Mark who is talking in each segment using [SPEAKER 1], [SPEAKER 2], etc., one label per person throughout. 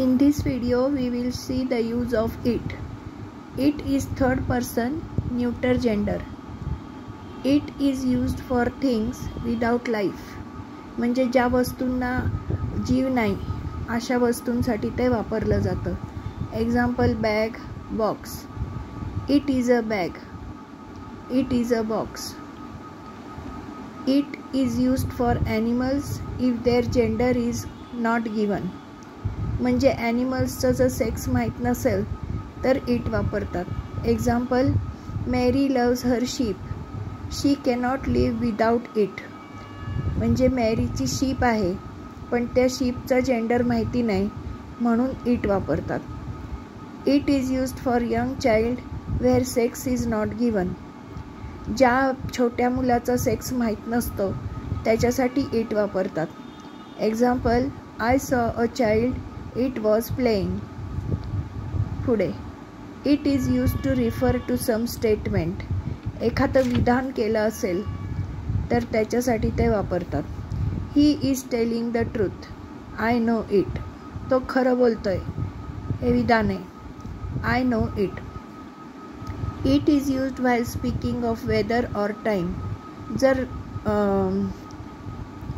[SPEAKER 1] In this video we will see the use of it. It is third person neuter gender. It is used for things without life. म्हणजे ज्या वस्तूंना जीव नाही अशा वस्तूंसाठी ते वापरलं जातं. Example bag, box. It is a bag. It is a box. It is used for animals if their gender is not given. म्हणजे ॲनिमल्सचं जर सेक्स माहीत नसेल तर इट वापरतात. Example Mary loves her sheep. She cannot live without it. म्हणजे मेरीची ship आहे पण त्या शीपचा जेंडर माहिती नाही म्हणून इट वापरतात. It is used for young child where sex is not given. ज्या छोट्या मुलाचा सेक्स माहीत नसतो त्याच्यासाठी इट वापरतात. Example I saw a child, it was playing. पुढे it is use to refer to some statement. एखादं विधान केलं असेल तर त्याच्यासाठी ते वापरतात. He is telling the truth, I know it. तो खरं बोलतोय हे विधान आहे. I know it. It is used while speaking of weather or time. जर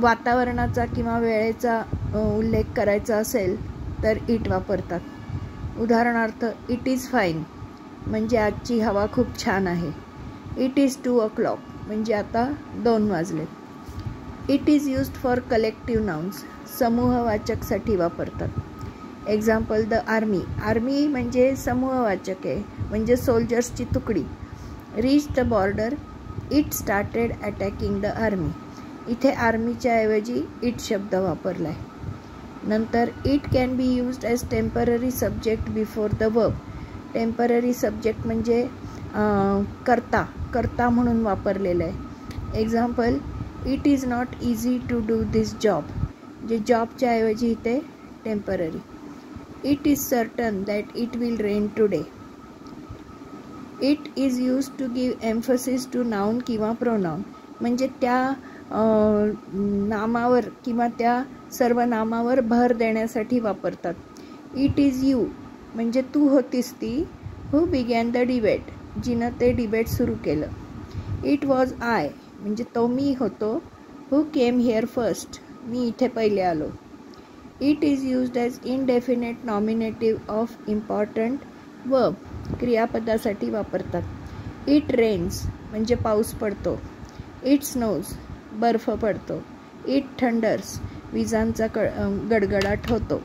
[SPEAKER 1] वातावरणाचा किंवा वेळेचा उल्लेख करायचा असेल तर इट वापरतात. उदाहरणार्थ इट इज फाईन म्हणजे आजची हवा खूप छान आहे. इट इज 2 o'clock म्हणजे आता 2 वाजले. It is used for collective nouns. समूहवाचकसाठी वापरतात. Example the army. आर्मी म्हणजे समूहवाचक आहे म्हणजे सोल्जर्सची तुकडी. Reach the border, it started attacking the army. इथे आर्मीच्या ऐवजी इट शब्द वापरला आहे. नंतर it can be used as temporary subject before the verb. Temporary subject म्हणजे कर्ता म्हणून वापरलेलं आहे. Example it is not easy to do this job. जे जॉबच्या ऐवजी इथे temporary. It is certain that it will rain today. It is use to give emphasis to noun किंवा प्रोनाउन. म्हणजे त्या नामावर किंवा त्या सर्वनामावर भर देण्यासाठी वापरतात. इट इज यू म्हणजे तू होतीस ती हू बिगॅन द डिबेट. जिनं ते डिबेट सुरू केलं. इट वॉज आय म्हणजे तो मी होतो. हू केम हिअर फर्स्ट मी इथे पहिले आलो. It is used as indefinite nominative of important verb. क्रियापदासाठी वापरतात. इट रेन्स म्हणजे पाऊस पडतो. इट स्नोज बर्फ पडतो. इट थंडर्स विजांचा गडगडाट होतो.